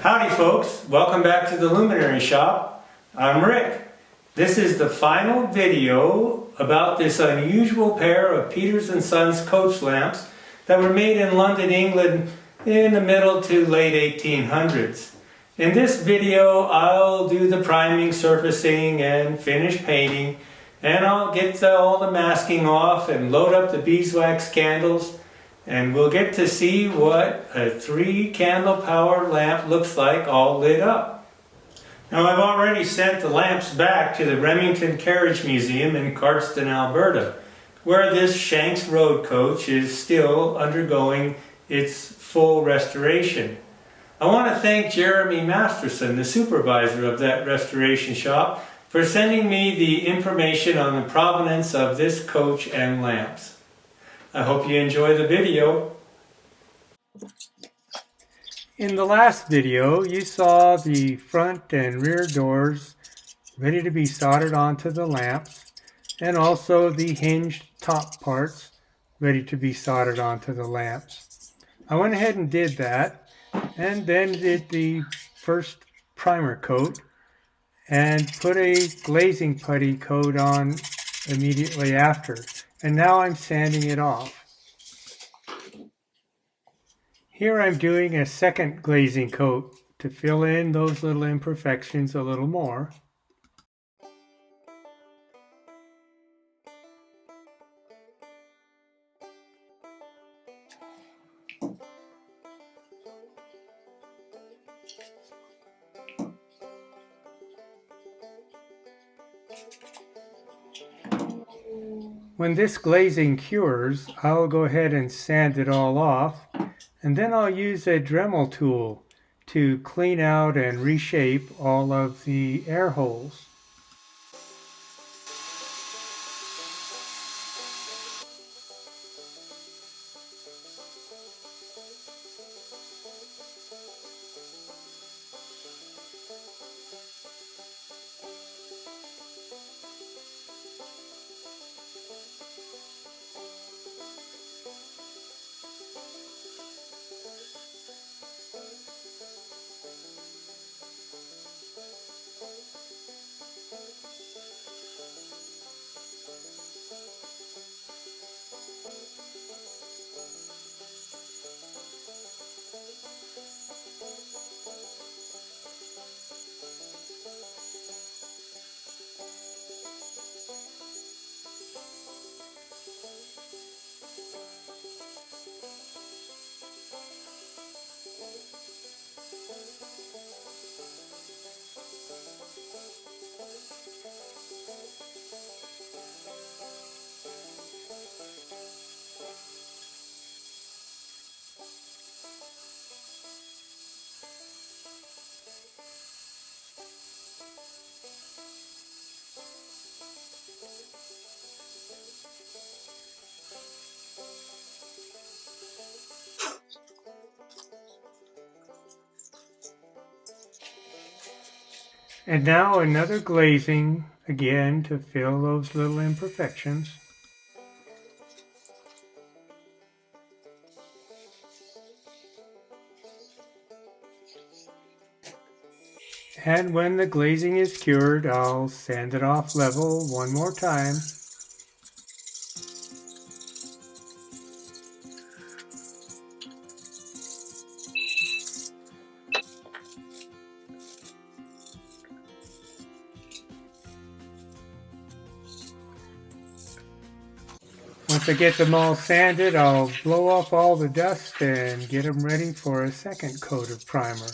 Howdy folks, welcome back to the Luminary shop. I'm Rick. This is the final video about this unusual pair of Peters & Sons coach lamps that were made in London, England in the middle to late 1800s. In this video I'll do the priming, surfacing and finish painting, and I'll get all the masking off and load up the beeswax candles, and we'll get to see what a 3-candle powered lamp looks like all lit up. Now I've already sent the lamps back to the Remington Carriage Museum in Cardston, Alberta, where this Shanks Road coach is still undergoing its full restoration. I want to thank Jeremy Masterson, the supervisor of that restoration shop, for sending me the information on the provenance of this coach and lamps. I hope you enjoy the video. In the last video, you saw the front and rear doors ready to be soldered onto the lamps, and also the hinged top parts ready to be soldered onto the lamps. I went ahead and did that, and then did the first primer coat and put a glazing putty coat on immediately after. And now I'm sanding it off. Here I'm doing a second glazing coat to fill in those little imperfections a little more. When this glazing cures, I'll go ahead and sand it all off, and then I'll use a Dremel tool to clean out and reshape all of the air holes. And now another glazing, again to fill those little imperfections. And when the glazing is cured, I'll sand it off level one more time. Once I get them all sanded, I'll blow off all the dust and get them ready for a second coat of primer.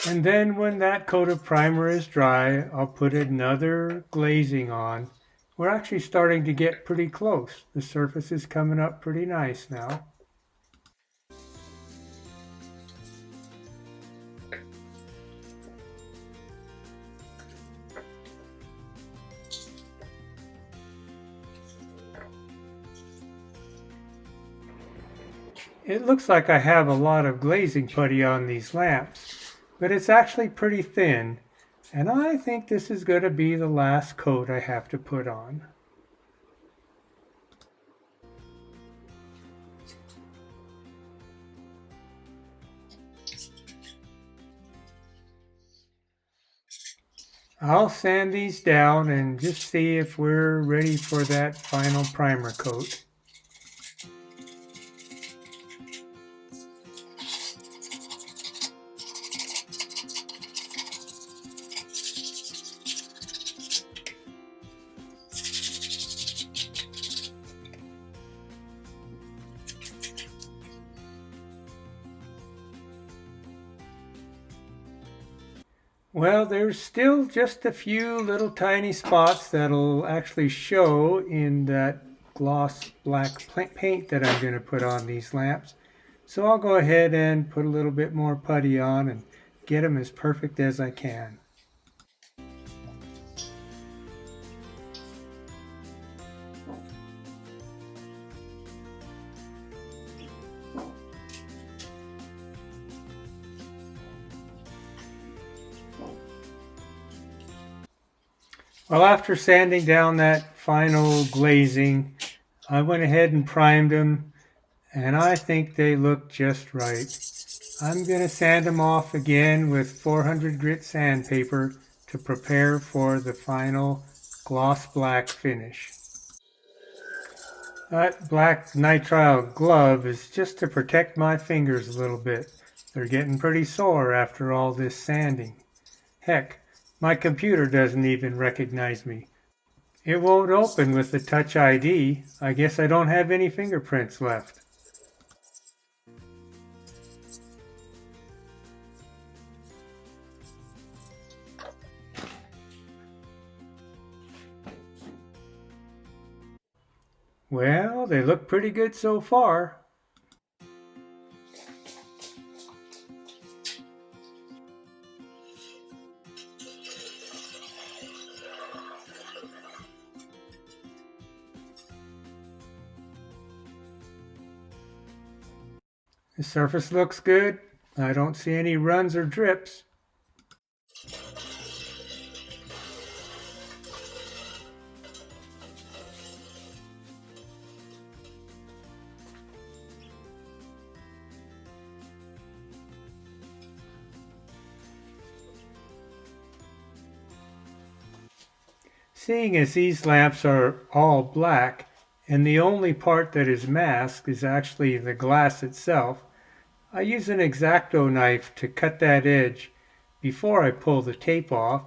And then when that coat of primer is dry, I'll put another glazing on. We're actually starting to get pretty close. The surface is coming up pretty nice now. It looks like I have a lot of glazing putty on these lamps, but it's actually pretty thin, and I think this is going to be the last coat I have to put on. I'll sand these down and just see if we're ready for that final primer coat. Well, there's still just a few little tiny spots that'll actually show in that gloss black paint that I'm going to put on these lamps. So I'll go ahead and put a little bit more putty on and get them as perfect as I can. Well, after sanding down that final glazing, I went ahead and primed them, and I think they look just right. I'm going to sand them off again with 400 grit sandpaper to prepare for the final gloss black finish. That black nitrile glove is just to protect my fingers a little bit. They're getting pretty sore after all this sanding. Heck, my computer doesn't even recognize me. It won't open with the Touch ID. I guess I don't have any fingerprints left. Well, they look pretty good so far. The surface looks good. I don't see any runs or drips. Seeing as these lamps are all black, and the only part that is masked is actually the glass itself, I use an X-Acto knife to cut that edge before I pull the tape off.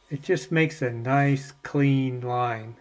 It just makes a nice clean line.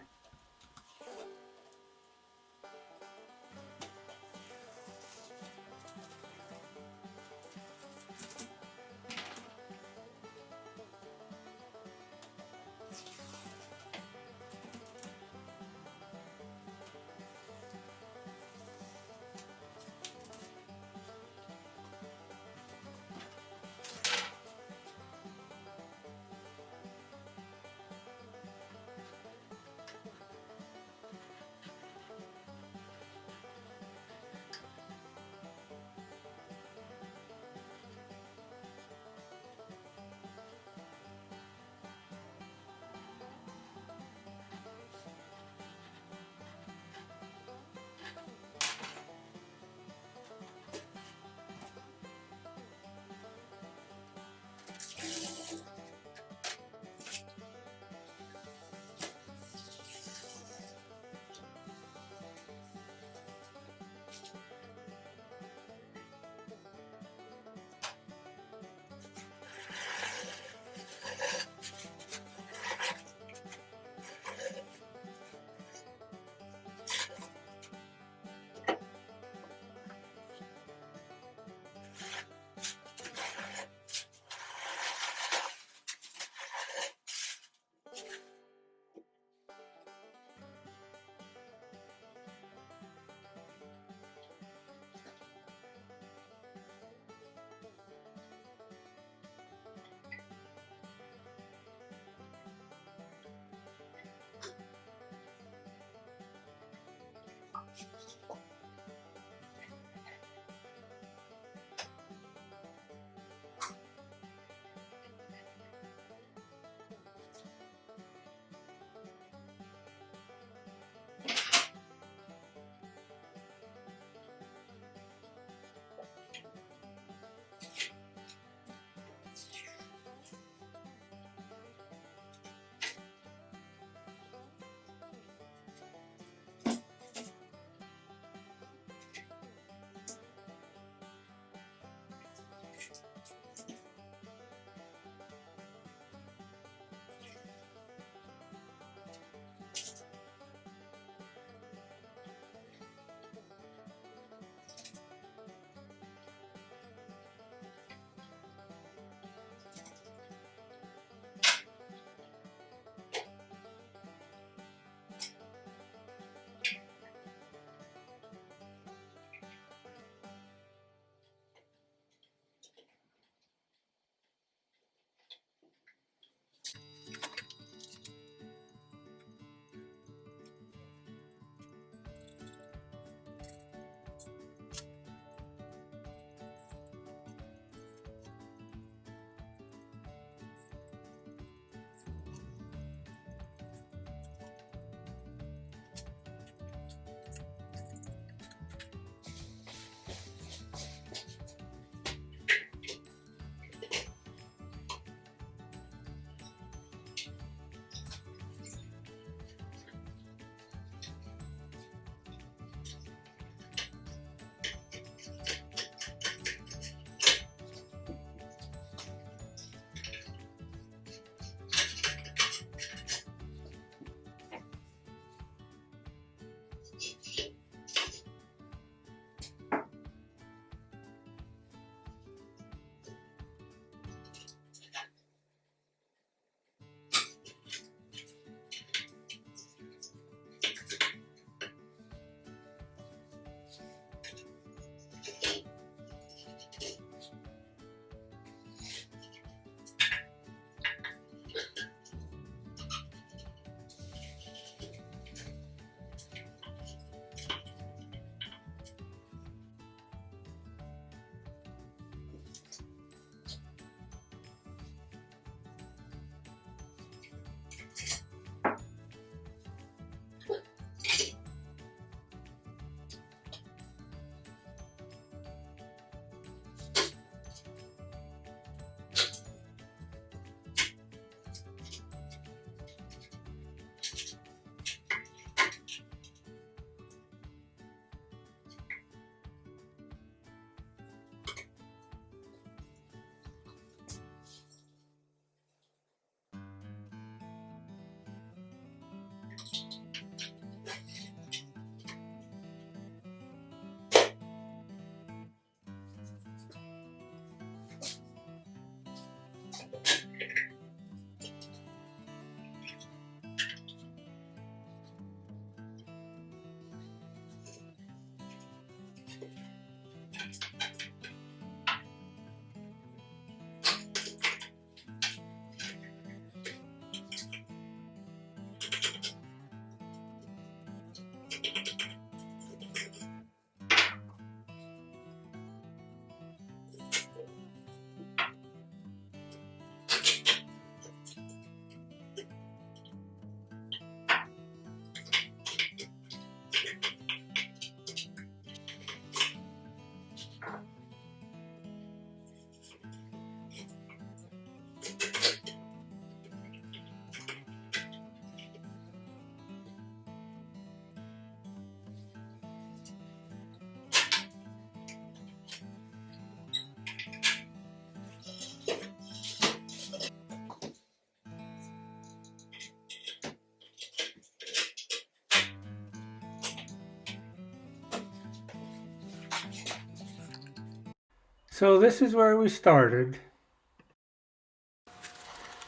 So this is where we started,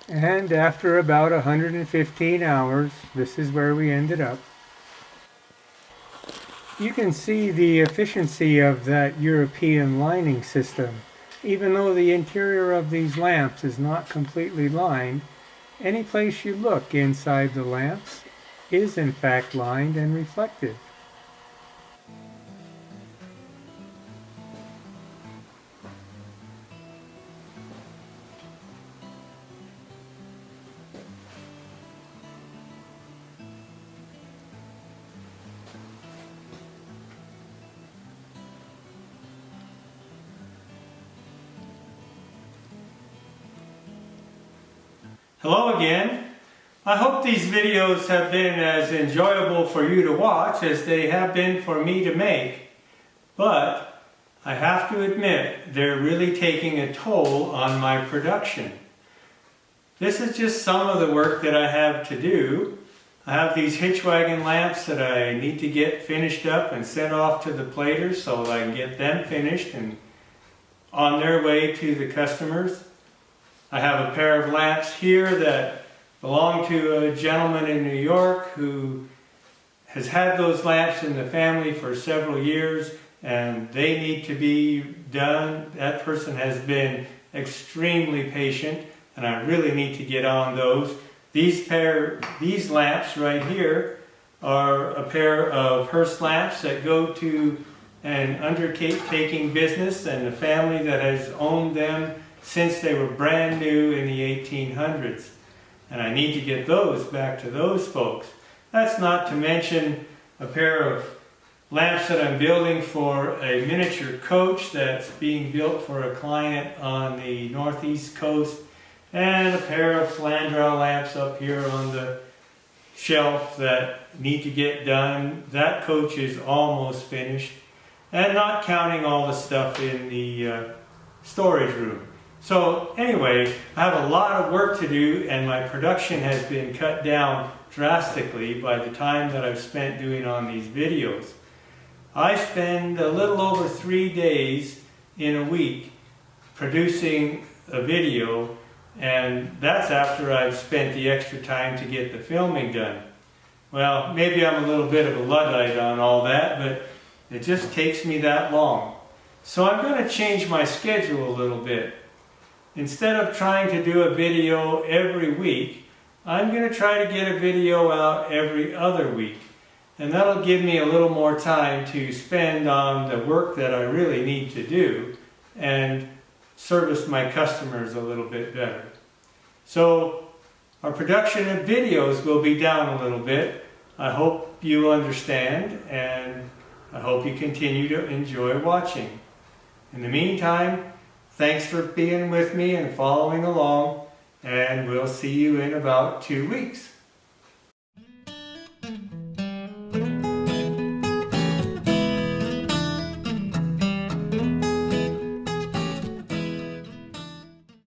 and after about 115 hours, this is where we ended up. You can see the efficiency of that European lining system. Even though the interior of these lamps is not completely lined, any place you look inside the lamps is in fact lined and reflective. Hello again. I hope these videos have been as enjoyable for you to watch as they have been for me to make. But I have to admit, they're really taking a toll on my production. This is just some of the work that I have to do. I have these hitch wagon lamps that I need to get finished up and sent off to the platers so I can get them finished and on their way to the customers. I have a pair of lamps here that belong to a gentleman in New York who has had those lamps in the family for several years and they need to be done. That person has been extremely patient and I really need to get on those. These lamps right here are a pair of Hearst lamps that go to an undertaking business and a family that has owned them since they were brand new in the 1800s. And I need to get those back to those folks. That's not to mention a pair of lamps that I'm building for a miniature coach that's being built for a client on the northeast coast, and a pair of flandrau lamps up here on the shelf that need to get done. That coach is almost finished, and not counting all the stuff in the storage room. So anyway, I have a lot of work to do and my production has been cut down drastically by the time that I've spent doing on these videos. I spend a little over 3 days in a week producing a video, and that's after I've spent the extra time to get the filming done. Well, maybe I'm a little bit of a Luddite on all that, but it just takes me that long. So I'm going to change my schedule a little bit. Instead of trying to do a video every week, I'm going to try to get a video out every other week. And that'll give me a little more time to spend on the work that I really need to do and service my customers a little bit better. So our production of videos will be down a little bit. I hope you understand and I hope you continue to enjoy watching. In the meantime, thanks for being with me and following along, and we'll see you in about 2 weeks.